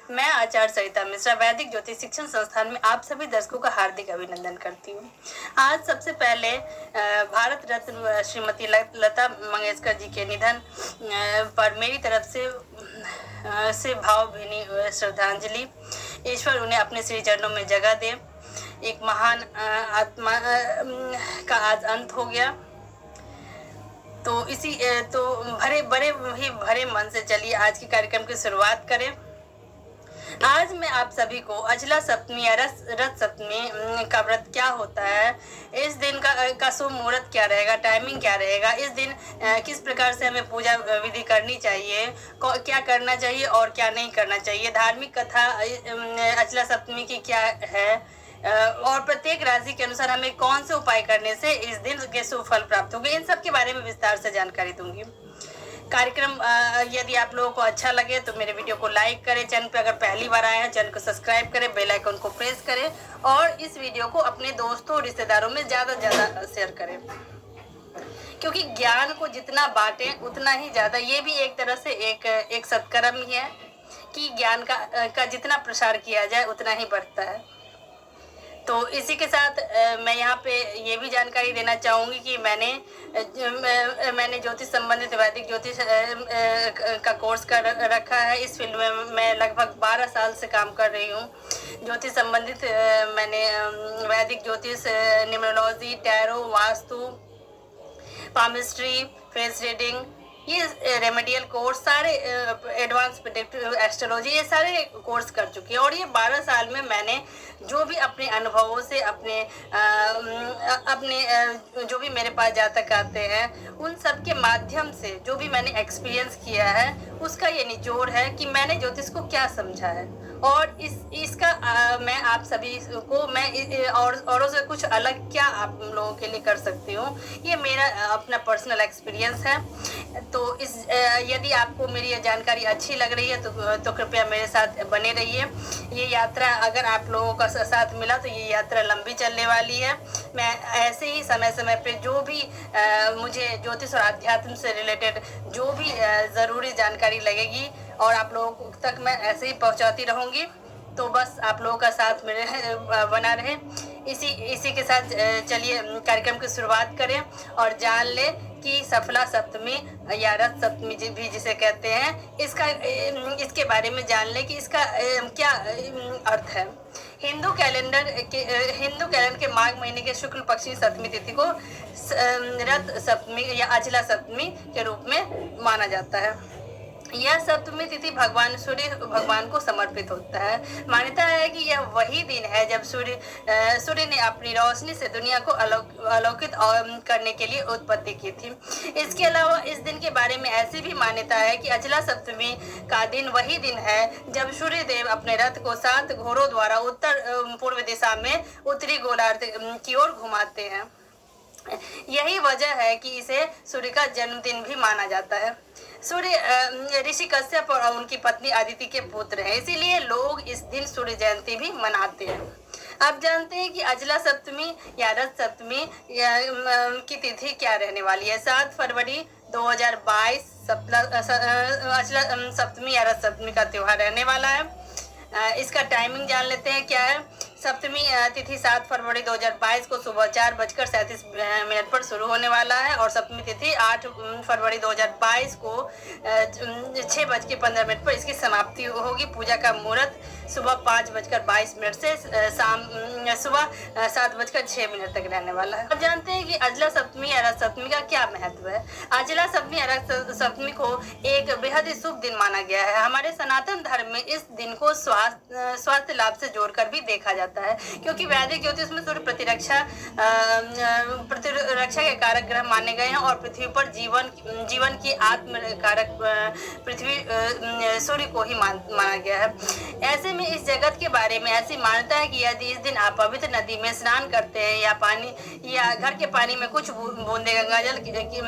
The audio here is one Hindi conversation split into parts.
मैं आचार्य सरिता मिश्रा वैदिक ज्योतिष शिक्षण संस्थान में आप सभी दर्शकों का हार्दिक अभिनंदन करती हूँ। आज सबसे पहले भारत रत्न श्रीमती लता मंगेशकर जी के निधन पर मेरी तरफ से भावभीनी श्रद्धांजलि। ईश्वर उन्हें अपने श्री चरणों में जगह दे। एक महान आत्मा का आज अंत हो गया। तो भरे मन से चलिए आज के कार्यक्रम की शुरुआत करें। आज मैं आप सभी को अचला सप्तमी या रथ सप्तमी का व्रत क्या होता है, इस दिन का शुभ मुहूर्त क्या रहेगा, टाइमिंग क्या रहेगा, इस दिन किस प्रकार से हमें पूजा विधि करनी चाहिए, क्या करना चाहिए और क्या नहीं करना चाहिए, धार्मिक कथा अचला सप्तमी की क्या है और प्रत्येक राशि के अनुसार हमें कौन से उपाय करने से इस दिन के शुभ फल प्राप्त होंगे, इन सब के बारे में विस्तार से जानकारी दूंगी। कार्यक्रम यदि आप लोगों को अच्छा लगे तो मेरे वीडियो को लाइक करें, चैनल पर अगर पहली बार आए हैं चैनल को सब्सक्राइब करें, बेल आइकन को प्रेस करें और इस वीडियो को अपने दोस्तों और रिश्तेदारों में ज़्यादा से ज़्यादा शेयर करें, क्योंकि ज्ञान को जितना बांटें उतना ही ज़्यादा, ये भी एक तरह से एक सत्कर्म ही है कि ज्ञान का जितना प्रसार किया जाए उतना ही बढ़ता है। तो इसी के साथ मैं यहाँ पे ये भी जानकारी देना चाहूँगी कि मैंने ज्योतिष संबंधित वैदिक ज्योतिष का कोर्स कर रखा है। इस फील्ड में मैं लगभग 12 साल से काम कर रही हूँ। ज्योतिष संबंधित मैंने वैदिक ज्योतिष, numerology, tarot, vastu, palmistry, face reading, ये रेमेडियल कोर्स, सारे एडवांस प्रेडिक्टिव एस्ट्रोलॉजी, ये सारे कोर्स कर चुकी है। और ये 12 साल में मैंने जो भी अपने अनुभवों से अपने जो भी मेरे पास जातक आते हैं उन सब के माध्यम से जो भी मैंने एक्सपीरियंस किया है उसका ये निचोड़ है कि मैंने ज्योतिष को क्या समझा है और इसका मैं आप सभी को मैं औरों से कुछ अलग क्या आप लोगों के लिए कर सकती हूँ, ये मेरा अपना पर्सनल एक्सपीरियंस है। तो यदि आपको मेरी ये जानकारी अच्छी लग रही है तो कृपया मेरे साथ बने रहिए। ये यात्रा अगर आप लोगों का साथ मिला तो ये यात्रा लंबी चलने वाली है। मैं ऐसे ही समय समय पे जो भी मुझे ज्योतिष और अध्यात्म से रिलेटेड जो भी ज़रूरी जानकारी लगेगी और आप लोगों तक मैं ऐसे ही पहुंचाती रहूँगी। तो बस आप लोगों का साथ मेरे बना रहे। इसी के साथ चलिए कार्यक्रम की शुरुआत करें और जान लें कि सफला सप्तमी या रथ सप्तमी भी जिसे कहते हैं, इसके बारे में जान लें कि इसका क्या अर्थ है। हिंदू कैलेंडर के माघ महीने के शुक्ल पक्ष की सप्तमी तिथि को रथ सप्तमी या अचला सप्तमी के रूप में माना जाता है। यह सप्तमी तिथि भगवान सूर्य भगवान को समर्पित होता है। मान्यता है कि यह वही दिन है जब सूर्य ने अपनी रोशनी से दुनिया को अलौकित करने के लिए उत्पत्ति की थी। इसके अलावा इस दिन के बारे में ऐसी भी मान्यता है कि अचला सप्तमी का दिन वही दिन है जब सूर्य देव अपने रथ को 7 घोड़ों द्वारा उत्तर पूर्व दिशा में उत्तरी गोलार्ध की ओर घुमाते हैं। यही वजह है कि इसे सूर्य का जन्मदिन भी माना जाता है। सूर्य ऋषि कश्यप और उनकी पत्नी अदिति के पुत्र हैं, इसीलिए लोग इस दिन सूर्य जयंती भी मनाते हैं। आप जानते हैं कि अचला सप्तमी या रथ सप्तमी की तिथि क्या रहने वाली है। 7 फरवरी 2022 अचला सप्तमी या रथ सप्तमी का त्योहार रहने वाला है। इसका टाइमिंग जान लेते हैं क्या है। सप्तमी तिथि 7 फरवरी 2022 को सुबह 4:37 पर शुरू होने वाला है और सप्तमी तिथि 8 फरवरी 2022 को 6:15 पर इसकी समाप्ति होगी। पूजा का मुहूर्त सुबह 5:22 से शाम सुबह 7:06 तक रहने वाला है। अब जानते हैं कि अचला सप्तमी या रथ सप्तमी का क्या महत्व है। अचला सप्तमी या रथ सप्तमी को एक बेहद ही शुभ दिन माना गया है। हमारे सनातन धर्म में इस दिन को स्वास्थ्य लाभ से जोड़कर भी देखा जाता है, क्योंकि वैदिक ज्योतिष में सूर्य प्रतिरक्षा के कारक ग्रह माने गए हैं और पृथ्वी पर जीवन की आत्म कारक पृथ्वी सूर्य को ही माना गया है। ऐसे में इस जगत के बारे में ऐसी मान्यता है कि यदि इस दिन आप पवित्र नदी में स्नान करते हैं या घर के पानी में कुछ बूंदे गंगाजल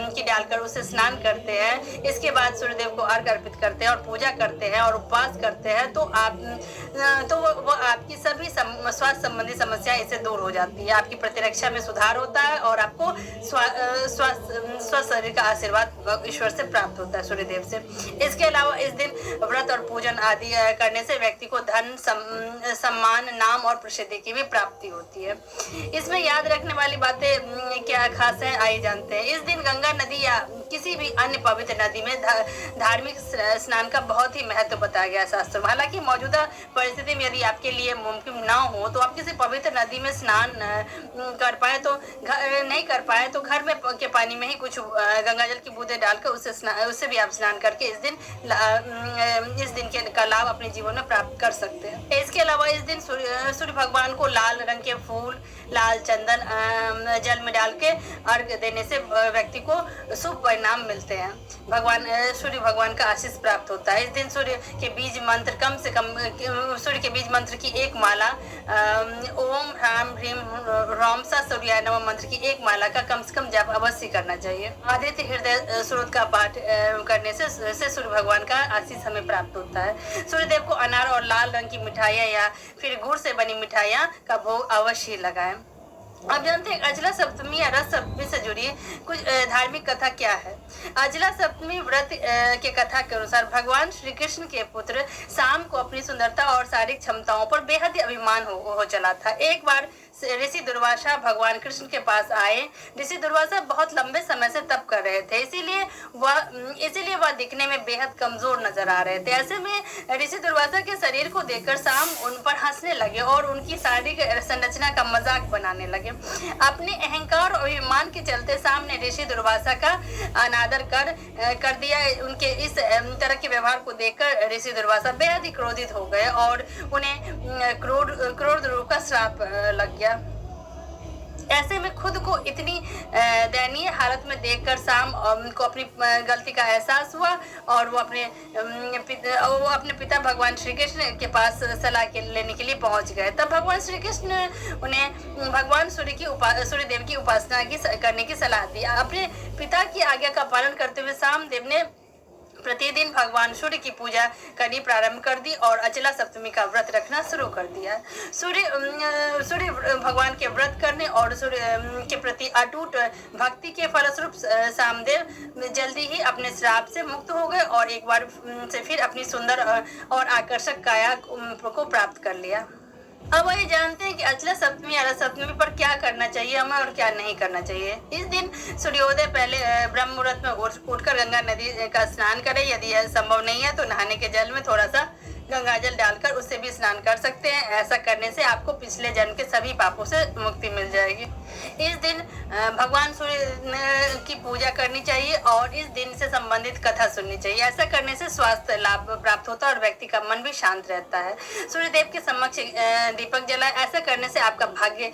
की डालकर उसे स्नान करते हैं, इसके बाद सूर्यदेव को अर्घ अर्पित करते हैं और पूजा करते हैं और उपवास करते हैं, तो वो आपकी सभी स्वास्थ्य संबंधी समस्याएं इससे दूर हो जाती है। आपकी प्रतिरक्षा में सुधार होता है और आपको स्वस्थ शरीर का आशीर्वाद ईश्वर से प्राप्त होता है, सूर्यदेव से। इसके अलावा इस दिन व्रत और पूजन आदि करने से व्यक्ति को धन, सम्मान, नाम और प्रसिद्धि की भी प्राप्ति होती है। इसमें याद रखने वाली बातें क्या खास है, आइए जानते हैं। इस दिन गंगा नदी या किसी भी अन्य पवित्र नदी में धार्मिक स्नान का बहुत ही महत्व बताया गया है शास्त्रों में। हालांकि मौजूदा परिस्थिति में यदि आपके लिए मुमकिन ना हो तो आप किसी पवित्र नदी में स्नान नहीं कर पाए तो घर में के पानी में ही कुछ गंगाजल की बूंदें डालकर उससे भी आप स्नान करके इस दिन का लाभ अपने जीवन में प्राप्त कर सकते हैं। इसके अलावा इस दिन सूर्य भगवान को लाल रंग के फूल, लाल चंदन जल में डाल के अर्घ देने से व्यक्ति को शुभ परिणाम मिलते हैं। सूर्य भगवान का आशीष प्राप्त होता है। इस दिन सूर्य के बीज मंत्र की एक माला, ओम ह्राम ह्रीम ह्रौम सा सूर्याय नमः मंत्र की एक माला का कम से कम जप अवश्य करना चाहिए। आदित्य हृदय स्रोत का पाठ करने से सूर्य भगवान का आशीष हमें प्राप्त होता है। सूर्यदेव को अनार और लाल रंग की मिठाइयाँ या फिर गुड़ से बनी मिठाइयाँ का भोग अवश्य लगाएं। आप जानते हैं अजला सप्तमी या रथ सप्तमी से जुड़ी कुछ धार्मिक कथा क्या है। अजला सप्तमी व्रत के कथा के अनुसार भगवान श्री कृष्ण के पुत्र शाम को अपनी सुंदरता और शारीरिक क्षमताओं पर बेहद ही अभिमान हो चला था। एक बार ऋषि दुर्वासा भगवान कृष्ण के पास आए। ऋषि दुर्वासा बहुत लंबे समय से तप कर रहे थे, इसीलिए वह दिखने में बेहद कमजोर नजर आ रहे थे। ऐसे में ऋषि दुर्वासा के शरीर को देखकर शाम उन पर हंसने लगे और उनकी शारीरिक संरचना का मजाक बनाने लगे। अपने अहंकार और अभिमान के चलते शाम ने ऋषि दुर्वासा का अनादर कर दिया। उनके इस तरह के व्यवहार को देखकर ऋषि दुर्वासा बेहद ही क्रोधित हो गए और उन्हें क्रोध रूप का श्राप लग गया। ऐसे में खुद को इतनी दयनीय हालत में देखकर शाम को अपनी गलती का एहसास हुआ और वो अपने पिता भगवान श्री कृष्ण के पास सलाह लेने के लिए पहुंच गए। तब भगवान श्री कृष्ण उन्हें भगवान सूर्यदेव की उपासना करने की सलाह दी। अपने पिता की आज्ञा का पालन करते हुए शामदेव ने प्रतिदिन भगवान सूर्य की पूजा करनी प्रारंभ कर दी और अचला सप्तमी का व्रत रखना शुरू कर दिया। सूर्य भगवान के व्रत करने और सूर्य के प्रति अटूट भक्ति के फलस्वरूप शामदेव जल्दी ही अपने श्राप से मुक्त हो गए और एक बार से फिर अपनी सुंदर और आकर्षक काया को प्राप्त कर लिया। अब ये जानते हैं कि अचला सप्तमी या रथ सप्तमी पर क्या करना चाहिए हमें और क्या नहीं करना चाहिए। इस दिन सूर्योदय पहले ब्रह्म मुहूर्त में उठकर गंगा नदी का स्नान करें। यदि यह संभव नहीं है तो नहाने के जल में थोड़ा सा गंगाजल डालकर उससे भी स्नान कर सकते हैं। ऐसा करने से आपको पिछले जन्म के सभी पापों से मुक्ति मिल जाएगी। इस दिन भगवान सूर्य की पूजा करनी चाहिए और इस दिन से संबंधित कथा सुननी चाहिए। ऐसा करने से स्वास्थ्य लाभ प्राप्त होता है और व्यक्ति का मन भी शांत रहता है। सूर्यदेव के समक्ष दीपक जलाए। ऐसा करने से आपका भाग्य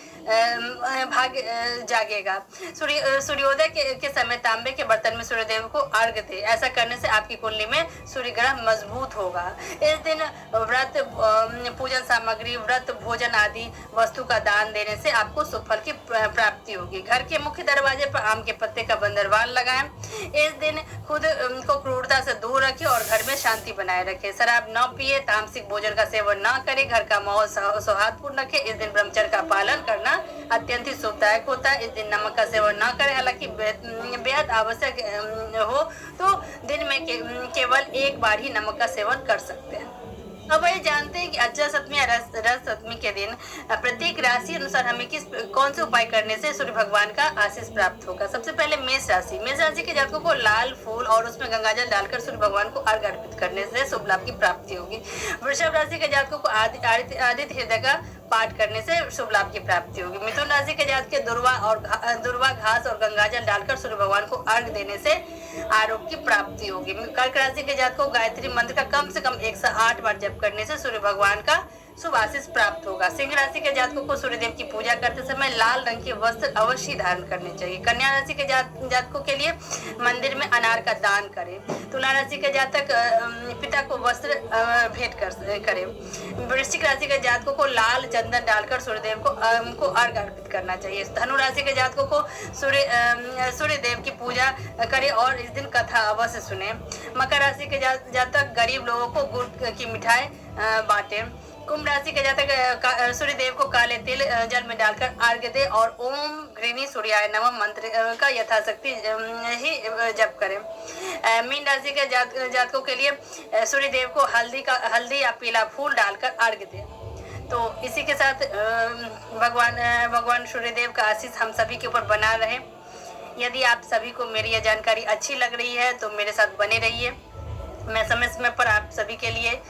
जागेगा। सूर्योदय के समय तांबे के बर्तन में सूर्यदेव को अर्घ दे। ऐसा करने से आपकी कुंडली में सूर्य ग्रह मजबूत होगा। इस दिन व्रत, पूजन सामग्री, व्रत भोजन आदि वस्तु का दान देने से आपको शुभ फल की प्राप्ति होगी। घर के मुख्य दरवाजे पर आम के पत्ते का बंदरवाल लगाएं। इस दिन खुद को क्रूरता से दूर रखें और घर में शांति बनाए रखें। शराब न पिए, तामसिक भोजन का सेवन न करें, घर का माहौल सौहार्दपूर्ण रखें। इस दिन ब्रह्मचर्य का पालन करना अत्यंत ही शुभदायक होता है। इस दिन नमक का सेवन न करें। हालांकि बेहद आवश्यक हो तो दिन में केवल एक बार ही नमक का सेवन कर सकते हैं। अब ये जानते हैं कि अचला सप्तमी या रथ सप्तमी के दिन प्रत्येक राशि अनुसार हमें कौन से उपाय करने से सूर्य भगवान का आशीष प्राप्त होगा। सबसे पहले मेष राशि के जातकों को लाल फूल और उसमें गंगाजल डालकर सूर्य भगवान को अर्घ अर्पित करने से शुभ लाभ की प्राप्ति होगी। वृषभ राशि के जातकों को आदित्य हृदय का पाठ करने से शुभ लाभ की प्राप्ति होगी। मिथुन राशि के जातक के दुर्वा घास और गंगाजल डालकर सूर्य भगवान को अर्घ देने से आरोग्य की प्राप्ति होगी। कर्क राशि के जातकों को गायत्री मंत्र का कम से कम 108 बार जप करने से सूर्य भगवान का शुभ आशीष प्राप्त होगा। सिंह राशि के जातकों को सूर्यदेव की पूजा करते समय लाल रंग के वस्त्र अवश्य धारण करने चाहिए। कन्या राशि के जातकों के लिए मंदिर में अनार का दान करें। तुला राशि के जातक पिता को वस्त्र भेंट करें। वृश्चिक राशि के जातकों को लाल चंदन डालकर सूर्यदेव को अर्घ अर्पित करना चाहिए। धनु राशि के जातकों को सूर्यदेव की पूजा करें और इस दिन कथा अवश्य सुने। मकर राशि के जातक गरीब लोगों को गुड़ की मिठाई बांटे। कुंभ राशि के जातक सूर्यदेव को काले तिल जल में डालकर अर्घ्य दे और ओम घृणी सूर्याय नमः मंत्र का यथाशक्ति ही जप करें। मीन राशि के जातकों के लिए सूर्यदेव को हल्दी या पीला फूल डालकर अर्घ्य दे। तो इसी के साथ भगवान सूर्यदेव का आशीष हम सभी के ऊपर बना रहे। यदि आप सभी को मेरी यह जानकारी अच्छी लग रही है तो मेरे साथ बने रहिए। मैं समय समय पर आप सभी के लिए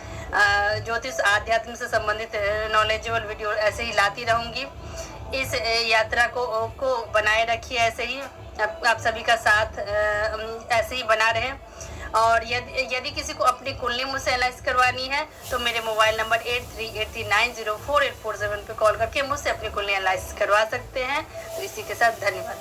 ज्योतिष आध्यात्म से संबंधित नॉलेजेबल वीडियो ऐसे ही लाती रहूंगी। इस यात्रा को बनाए रखिए, ऐसे ही आप सभी का साथ ऐसे ही बना रहे। और यदि किसी को अपनी कुंडली मुझसे एनालाइज करवानी है तो मेरे मोबाइल नंबर 8383904847 पे कॉल करके मुझसे अपनी कुंडली एनालाइज करवा सकते हैं। तो इसी के साथ धन्यवाद।